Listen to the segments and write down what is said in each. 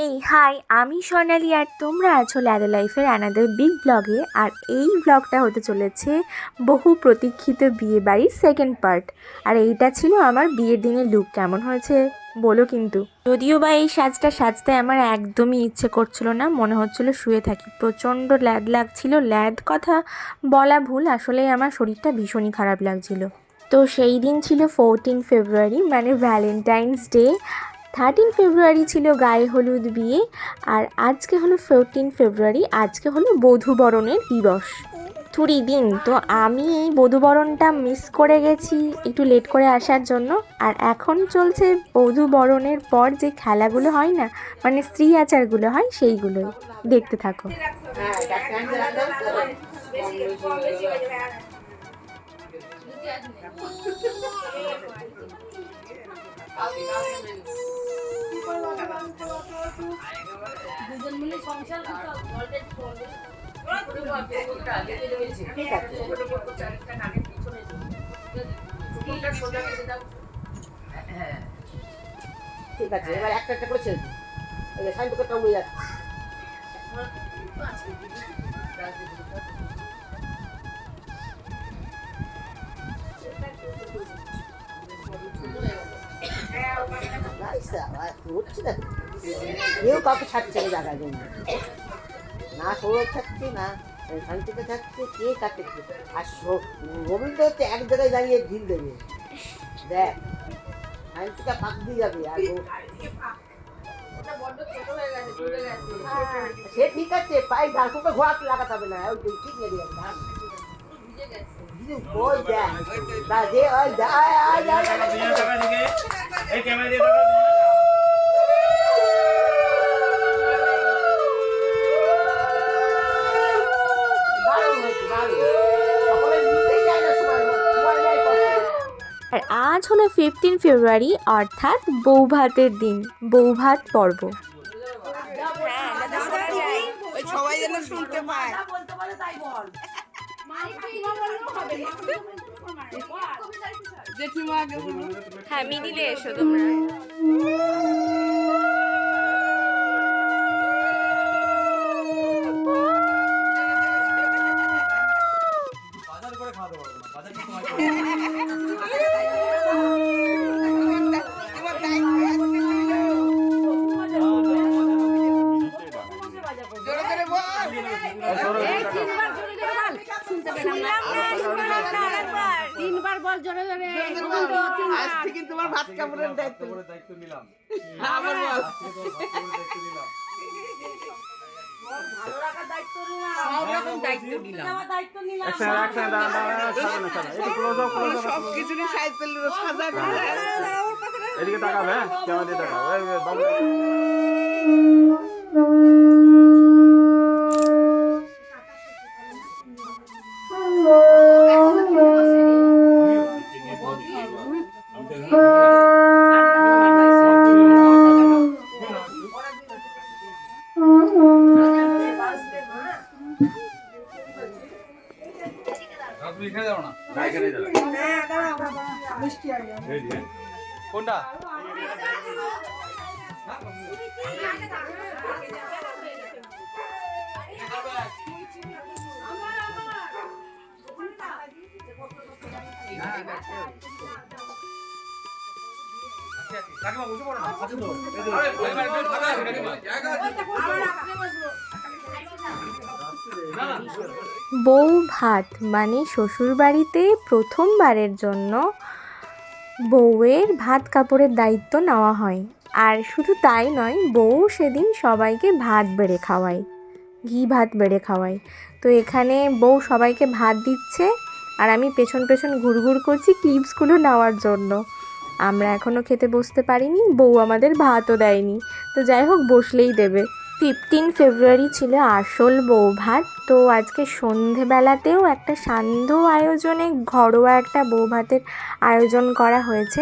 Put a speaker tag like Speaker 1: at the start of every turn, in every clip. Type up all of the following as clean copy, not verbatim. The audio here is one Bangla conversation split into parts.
Speaker 1: এই হাই, আমি স্বর্ণালী আর তোমরা আছো ল্যাদো লাইফের অ্যানাদার বিগ ব্লগে। আর এই ব্লগটা হতে চলেছে বহু প্রতীক্ষিত বিয়ে বাড়ির সেকেন্ড পার্ট। আর এইটা ছিল আমার বিয়ের দিনের লুক। কেমন হয়েছে বলো কিন্তু। যদিও বা এই সাজটা সাজতে আমার একদমই ইচ্ছে করছিল না, মনে হচ্ছিল শুয়ে থাকি, প্রচণ্ড ল্যাদ লাগছিল। ল্যাদ কথা বলা ভুল, আসলে আমার শরীরটা ভীষণই খারাপ লাগছিল। তো সেই দিন ছিল 14 ফেব্রুয়ারি, মানে ভ্যালেন্টাইন্স ডে। 13 ফেব্রুয়ারি ছিল গায়ে হলুদ বিয়ে, আর আজকে হলো 14 ফেব্রুয়ারি, আজকে হলো বধূবরণের দিবস। থুরি দিন তো আমি এই বধূবরণটা মিস করে গেছি একটু লেট করে আসার জন্য। আর এখন চলছে বধূবরণের পর যে খেলাগুলো হয় না, মানে স্ত্রী আচারগুলো হয়, সেইগুলোই দেখতে থাকো।
Speaker 2: দুজন মিলে সংসার ঠিক আছে, এবার একটা একটা করে ছেড়ে দিই। শান্তকটা উড়ে যাচ্ছে। কেউ কাউকে ছাড়ছে না জায়গায় জন্য, না সৌরভ থাকছে না শান্তিতে থাকছে, কে কাকে। আর রবীন্দ্র হচ্ছে এক জায়গায় দাঁড়িয়ে ঢিল দেবে, দেখ শান্তিটা পাক দিয়ে যাবে। আর সে ঠিক আছে, পায়ে গাছকে ঘোরা লাগাতে হবে না, ওই ঠিক লেগে যাবে।
Speaker 1: আর আজ হলো 15 ফেব্রুয়ারি, অর্থাৎ বৌভাতের দিন, বৌভাত পর্ব।
Speaker 3: সবাই যেন শুনতে পায়।
Speaker 1: হ্যাঁ, মিডিলে এসো তোমরা।
Speaker 2: তিনবার বল জোরে জোরে।
Speaker 3: আজ থেকে তোমার ভাত কাপড়ের দায়িত্ব নিলাম। আবার বল। ভালো রাখার দায়িত্ব নিলাম। সব রকম দায়িত্ব নিলাম। দায়িত্ব নিলাম। সব কিছুরই সাহিত্য সাজা করে।
Speaker 4: এদিকে তাকাবে, ক্যামেরা দিয়ে তাকাবে। কোনটা
Speaker 1: বউ ভাত মানে শ্বশুরবাড়িতে প্রথমবারের জন্য বউয়ের ভাত কাপড়ের দায়িত্ব নেওয়া হয়। আর শুধু তাই নয়, বউ সেদিন সবাইকে ভাত বেড়ে খাওয়ায়, ঘি ভাত বেড়ে খাওয়ায়। তো এখানে বউ সবাইকে ভাত দিচ্ছে, আর আমি পেছন পেছন ঘুরঘুর করছি ক্লিপসগুলো নেওয়ার জন্য। আমরা এখনও খেতে বসতে পারিনি, বউ আমাদের ভাতও দেয়নি। তো যাই হোক, বসলেই দেবে। 15 ফেব্রুয়ারি ছিল আসল বউ ভাত। তো আজকে সন্ধেবেলাতেও একটা সান্ধ্য আয়োজনে ঘরোয়া একটা বউ ভাতের আয়োজন করা হয়েছে।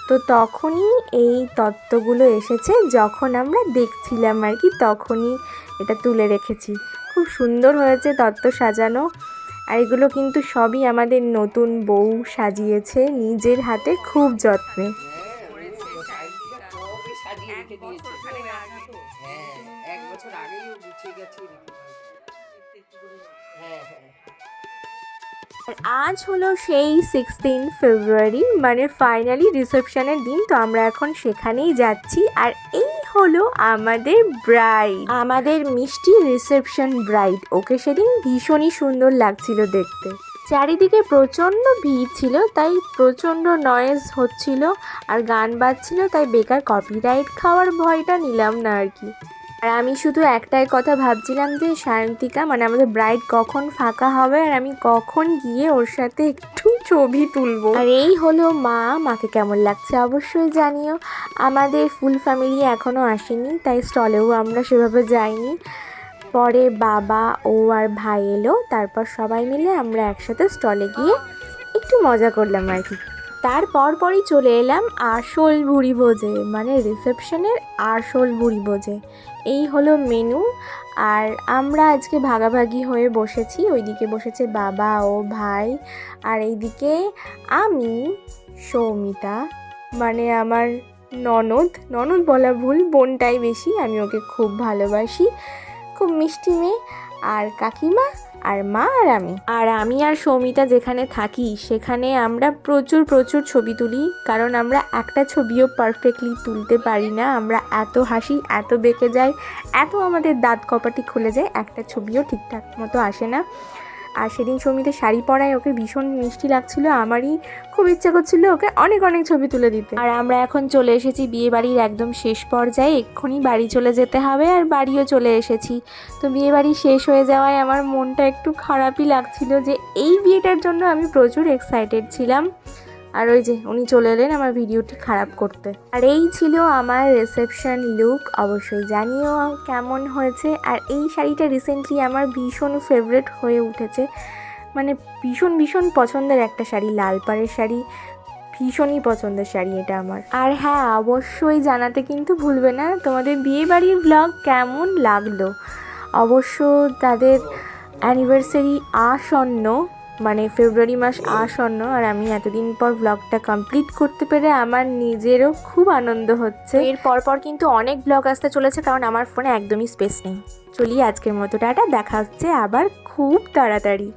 Speaker 1: তো তখনই এই তত্ত্বগুলো এসেছে, যখন আমরা দেখছিলাম আর কি, তখনই এটা তুলে রেখেছি। খুব সুন্দর হয়েছে তত্ত্ব সাজানো। আর এগুলো কিন্তু সবই আমাদের নতুন বউ সাজিয়েছে নিজের হাতে, খুব যত্নে।
Speaker 3: সাজিয়ে রেখে দিয়েছে। গুছিয়ে গেছে রেখে দাও। একটু করে
Speaker 2: হ্যাঁ হ্যাঁ
Speaker 1: আর আজ হলো সেই 16 ফেব্রুয়ারি, মানে ফাইনালি রিসেপশনের দিন। তো আমরা এখন সেখানেই যাচ্ছি। আর এই হলো আমাদের ব্রাইড, আমাদের মিষ্টি রিসেপশন ব্রাইড। ওকে সেদিন ভীষণই সুন্দর লাগছিল দেখতে। চারিদিকে প্রচণ্ড ভিড় ছিল, তাই প্রচণ্ড নয়েজ হচ্ছিল আর গান বাজছিল, তাই বেকার কপিরাইট খাওয়ার ভয়টা নিলাম না আর কি। আর আমি শুধু একটাই কথা ভাবছিলাম যে সায়ন্তিকা মানে আমাদের ব্রাইড কখন ফাঁকা হবে আর আমি কখন গিয়ে ওর সাথে একটু ছবি তুলবো। আর এই হলো মা, মাকে কেমন লাগছে অবশ্যই জানিও। আমাদের ফুল ফ্যামিলি এখনও আসেনি, তাই স্টলেও আমরা সেভাবে যাইনি। পরে বাবা, ও আর ভাই এলো, তারপর সবাই মিলে আমরা একসাথে স্টলে গিয়ে একটু মজা করলাম আর কি। তারপর পরই চলে এলাম আসল ভুড়ি ভোজে, মানে রিসেপশনের আসল ভুড়ি ভোজে। এই হলো মেনু। আর আমরা আজকে ভাগাভাগি হয়ে বসেছি। ওইদিকে বসেছে বাবা ও ভাই, আর এইদিকে আমি, সৌমিতা মানে আমার ননদ বলা ভুল, বোনটাই বেশি, আমি ওকে খুব ভালোবাসি, খুব মিষ্টি মেয়ে, আর কাকিমা আর মা আর আমি আর সৌমিতা যেখানে থাকি সেখানে আমরা প্রচুর ছবি তুলি, কারণ আমরা একটা ছবিও পারফেক্টলি তুলতে পারি না। আমরা এত হাসি, এত বেঁকে যাই, এত আমাদের দাঁত কপাটি খুলে যায়, একটা ছবিও ঠিকঠাক মতো আসে না। আর সেদিন সৌমিতা শাড়ি পরায় ওকে ভীষণ মিষ্টি লাগছিল, আমারই খুব ইচ্ছা করছিল ওকে অনেক ছবি তুলে দিতে। আর আমরা এখন চলে এসেছি বিয়ে বাড়ির একদম শেষ পর্যায়ে, এক্ষুনি বাড়ি চলে যেতে হবে, আর বাড়িও চলে এসেছি। তো বিয়ে বাড়ি শেষ হয়ে যাওয়ায় আমার মনটা একটু খারাপই লাগছিল, যে এই বিয়েটার জন্য আমি প্রচুর এক্সাইটেড ছিলাম। আর ওই যে উনি চলে এলেন আমার ভিডিওটি খারাপ করতে। আর এই ছিল আমার রিসেপশন লুক, অবশ্যই জানিও কেমন হয়েছে। আর এই শাড়িটা রিসেন্টলি আমার ভীষণ ফেভারিট হয়ে উঠেছে, মানে ভীষণ পছন্দের একটা শাড়ি, লাল পাড়ের শাড়ি, ভীষণই পছন্দের শাড়ি এটা আমার। আর হ্যাঁ, অবশ্যই জানাতে কিন্তু ভুলবে না তোমাদের বিয়ে বাড়ির ব্লগ কেমন লাগলো। অবশ্য তাদের অ্যানিভার্সারি আসন্ন, মানে ফেব্রুয়ারি মাস আসন্ন, আর আমি এতদিন পর ব্লগটা কমপ্লিট করতে পেরে আমার নিজেরও খুব আনন্দ হচ্ছে। এর পর কিন্তু অনেক ব্লগ আসতে চলেছে, কারণ আমার ফোনে একদমই স্পেস নেই। চলি আজকের মতো টাটা, দেখা হচ্ছে আবার খুব তাড়াতাড়ি।